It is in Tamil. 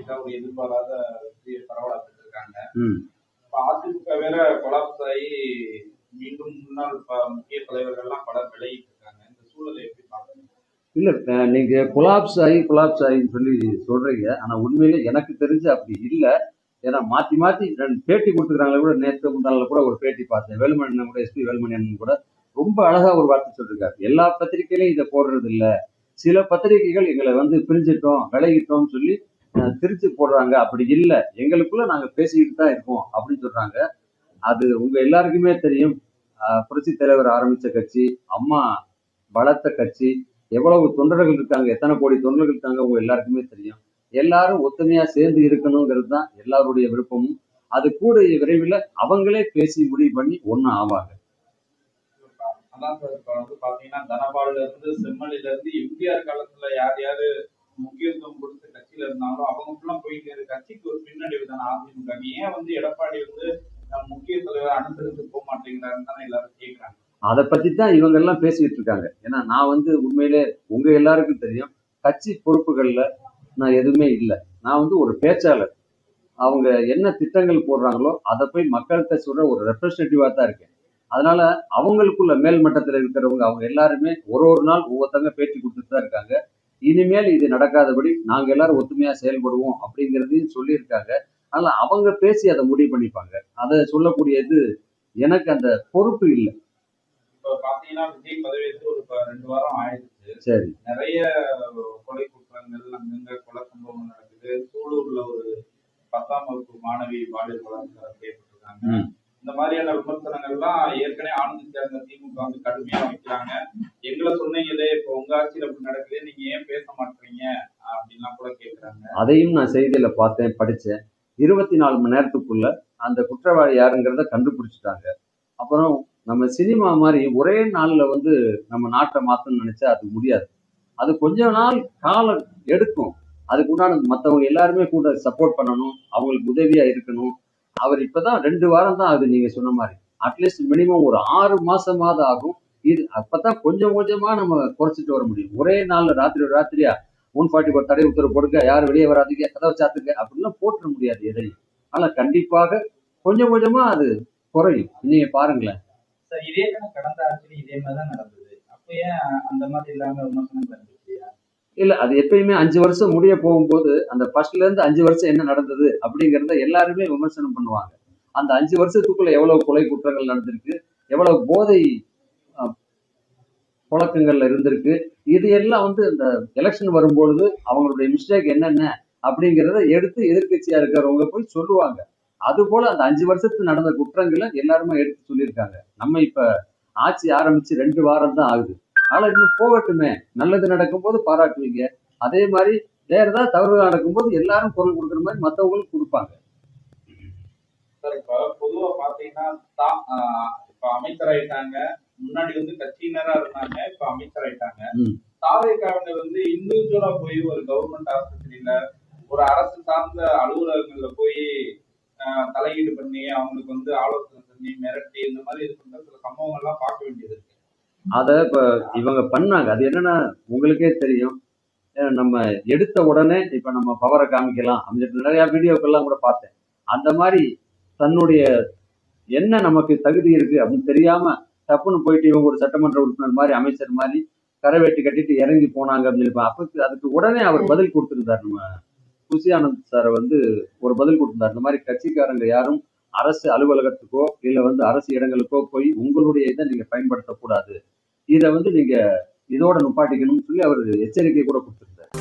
கண்டிப்பா ஒரு எதிர்பாராத வெற்றியை பரவலா பெற்றிருக்காங்க. ம். இப்ப அதிமுக வேற கொலாப்ஸ் ஆகி மீண்டும் முன்னாள் முக்கிய தலைவர்கள்லாம் பலர் விலகிட்டு இருக்காங்க. இந்த சூழலை எப்படி பாக்குறீங்க? இல்ல நீங்க கொலாப்ஸ் ஆகின்னு சொல்லி சொல்றீங்க. ஆனா உண்மையிலே எனக்கு தெரிஞ்சு அப்படி இல்ல. ஏன்னா மாத்தி மாத்தி 2 பேட்டி கொடுத்துக்கிறாங்களே கூட நேத்து முந்தானால கூட ஒரு பேட்டி பார்த்தேன். வேலுமணி கூட எஸ்பி வேலுமணி அண்ணன் கூட ரொம்ப அழகா ஒரு வார்த்தை சொல்லிருக்காரு. எல்லா பத்திரிகையிலும் இதை போடுறது இல்ல. சில பத்திரிகைகள் எங்களை வந்து பிரிஞ்சிட்டோம், விலகிட்டோம்னு சொல்லி திருச்சி போடுறாங்க. அப்படி இல்ல. எங்களுக்குள்ள நாங்க பேசிக்கிட்டு தான் இருக்கோம் அப்படின்னு சொல்றாங்க. அது உங்க எல்லாருக்குமே தெரியும். புரட்சி தலைவர் ஆரம்பிச்ச கட்சி, அம்மா வளர்த்த கட்சி, எவ்வளவு தொண்டர்கள் இருக்காங்க, எத்தனை கோடி தொண்டர்கள் இருக்காங்க உங்க எல்லாருக்குமே தெரியும். எல்லாரும் ஒத்துமையா சேர்ந்து இருக்கணுங்கிறது தான் எல்லாருடைய விருப்பமும். அது கூடிய விரைவில் அவங்களே பேசி முடிவு பண்ணி ஒன்னும் ஆவாங்க. அதான் சார், இப்ப வந்து பாத்தீங்கன்னா தனபால்ல இருந்து செம்மலில இருந்து எம்ஜிஆர் காலத்துல யார் யாரு முக்கியத்துவம் கொடுத்து கட்சியில இருந்தாங்களோ அவங்க ஃபுல்லா போயிட்டு இருக்கு. கட்சிக்கு ஒரு பின்னடைவு தானே அதிமுக. ஏன் வந்து எடப்பாடி வந்து முக்கிய தலைவர் அனுசரித்து போக மாட்டேங்கிறாருன்னு தானே எல்லாரும் கேட்கிறாங்க. அதை பத்தி தான் இவங்க எல்லாம் பேசிட்டு இருக்காங்க. ஏன்னா நான் வந்து உண்மையிலே உங்க எல்லாருக்கும் தெரியும், கட்சி பொறுப்புகள்ல நான் எதுவுமே இல்லை. நான் வந்து ஒரு பேச்சாளர். அவங்க என்ன திட்டங்கள் போடுறாங்களோ அதை போய் மக்கள்கிட்ட சொல்ற ஒரு ரெப்ரஸன்டேட்டிவா தான் இருக்கேன். அதனால அவங்களுக்குள்ள மேல் மட்டத்தில் இருக்கிறவங்க அவங்க எல்லாருமே ஒரு நாள் ஒவ்வொருத்தங்க பேட்டி கொடுத்துட்டு தான் இருக்காங்க. இனிமேல் இது நடக்காதபடி நாங்க எல்லாரும் ஒத்துமையா செயல்படுவோம் அப்படிங்கிறதையும் சொல்லியிருக்காங்க. அதனால அவங்க பேசி அதை முடிவு பண்ணிப்பாங்க. அதை சொல்லக்கூடியது எனக்கு அந்த பொறுப்பு இல்லை. இப்ப பாத்தீங்கன்னா விஜய் பதவியேற்று ஒரு 2 வாரம் ஆயிடுச்சு. சரி. நிறைய கொலை குற்றங்கள் அங்கங்க கொலை சம்பவங்கள் நடக்குது. சூலூர்ல ஒரு 10ஆம் வகுப்பு மாணவி பாலியல் பலாத்காரம் செய்யப்பட்டிருக்காங்க. இந்த மாதிரியான விமர்சனங்கள்லாம் ஏற்கனவே ஆனந்த் சேர்ந்த திமுக வந்து கடுமையா வைக்கிறாங்க. எங்களை சொன்னீங்களே, இப்ப உங்க ஆட்சியில் அப்படி நடக்குது, நீங்க ஏன் பேச மாட்டீங்க அப்படின்லாம் கூட கேட்கிறாங்க. அதையும் நான் செய்தியில பார்த்தேன், படிச்சேன். 24 மணி நேரத்துக்குள்ள அந்த குற்றவாளி யாருங்கிறத கண்டுபிடிச்சிட்டாங்க. அப்புறம் நம்ம சினிமா மாதிரி ஒரே நாள்ல வந்து நம்ம நாட்டை மாத்தணும்னு நினைச்சா அது முடியாது. அது கொஞ்ச நாள் காலம் எடுக்கும். அதுக்கு உண்டான மற்றவங்க எல்லாருமே கூட சப்போர்ட் பண்ணணும், அவங்களுக்கு உதவியா இருக்கணும். அவர் இப்பதான் 2 வாரம் தான் ஆகுது நீங்க சொன்ன மாதிரி. அட்லீஸ்ட் மினிமம் ஒரு 6 மாசமாவது ஆகும். இது அப்பதான் கொஞ்சம் கொஞ்சமா நம்ம குறைச்சிட்டு வர முடியும். ஒரே நாள்ல ராத்திரியா 144 தடை உத்தரவு போடுங்க, யாரும் வெளியே வராதீங்க, கதவை சாத்துங்க அப்படிலாம் போட்டுற முடியாது எதையும். ஆனா கண்டிப்பாக கொஞ்சம் கொஞ்சமா அது குறையும். நீங்க பாருங்களேன். சார், இதே தானே கடந்த ஆட்சியில இதே மாதிரிதான் நடந்தது. அப்ப ஏன் அந்த மாதிரி இல்லாம விமர்சனம் இருந்துச்சு? இல்ல அது எப்பயுமே 5 வருஷம் முடிய போகும்போது அந்த ஃபர்ஸ்ட்ல இருந்து 5 வருஷம் என்ன நடந்தது அப்படிங்கிறத எல்லாருமே விமர்சனம் பண்ணுவாங்க. அந்த 5 வருஷத்துக்குள்ள எவ்வளவு கொலை குற்றங்கள் நடந்திருக்கு, எவ்வளவு போதை புழக்கங்கள்ல இருந்திருக்கு, இது எல்லாம் வந்து இந்த எலெக்ஷன் வரும்பொழுது அவங்களுடைய மிஸ்டேக் என்னென்ன அப்படிங்கிறத எடுத்து எதிர்கட்சியா இருக்கிறவங்க போய் சொல்லுவாங்க. அது போல அந்த 5 வருஷத்துக்கு நடந்த குற்றங்களை எல்லாருமே எடுத்து சொல்லியிருக்காங்க. நம்ம இப்ப ஆட்சி ஆரம்பிச்சு 2 வாரம் தான் ஆகுது. ஆனா இன்னும் போகட்டுமே, நல்லது நடக்கும்போது பாராட்டுவீங்க, அதே மாதிரி வேற ஏதாவது தவறுகள் நடக்கும்போது எல்லாரும் குரல் கொடுக்குற மாதிரி மற்றவங்களும் கொடுப்பாங்க. சார், இப்ப பொதுவா பாத்தீங்கன்னா இப்ப அமைச்சர் ஆயிட்டாங்க. முன்னாடி வந்து கட்சியினரா இருந்தாங்க, இப்ப அமைச்சர் ஆயிட்டாங்க. தாவேக்காவில வந்து இண்டிவிஜுவலா போய் ஒரு கவர்மெண்ட் ஆஸ்பத்திரியில ஒரு அரசு சார்ந்த அலுவலகங்கள்ல போய் தலையீடு பண்ணி அவங்களுக்கு வந்து ஆலோசனை பண்ணி மிரட்டி இந்த மாதிரி இது பண்ற சில சம்பவங்கள்லாம் பார்க்க வேண்டியது இருக்கு. அத இப்ப இவங்க பண்ணாங்க. அது என்னன்னா உங்களுக்கே தெரியும். நம்ம எடுத்த உடனே இப்ப நம்ம பவரை காமிக்கலாம் அப்படின்னு நிறைய வீடியோக்கள்லாம் கூட பார்த்தேன். அந்த மாதிரி தன்னுடைய என்ன நமக்கு தகுதி இருக்கு அப்படின்னு தெரியாம தப்புன்னு போயிட்டு இவங்க ஒரு சட்டமன்ற உறுப்பினர் மாதிரி அமைச்சர் மாதிரி கரை வெட்டி கட்டிட்டு இறங்கி போனாங்க அப்படின்னு சொல்லி அப்ப அதுக்கு உடனே அவர் பதில் கொடுத்திருந்தார். நம்ம குஷி ஆனந்த் சாரை வந்து ஒரு பதில் கொடுத்திருந்தார். இந்த மாதிரி கட்சிக்காரங்க யாரும் அரசு அலுவலகத்துக்கோ இல்ல வந்து அரசு இடங்களுக்கோ போய் உங்களுடைய இதை நீங்க பயன்படுத்தக்கூடாது, இதை வந்து நீங்க இதோட நுப்பாட்டிக்கணும்னு சொல்லி அவர் எச்சரிக்கை கூட கொடுத்திருந்தார்.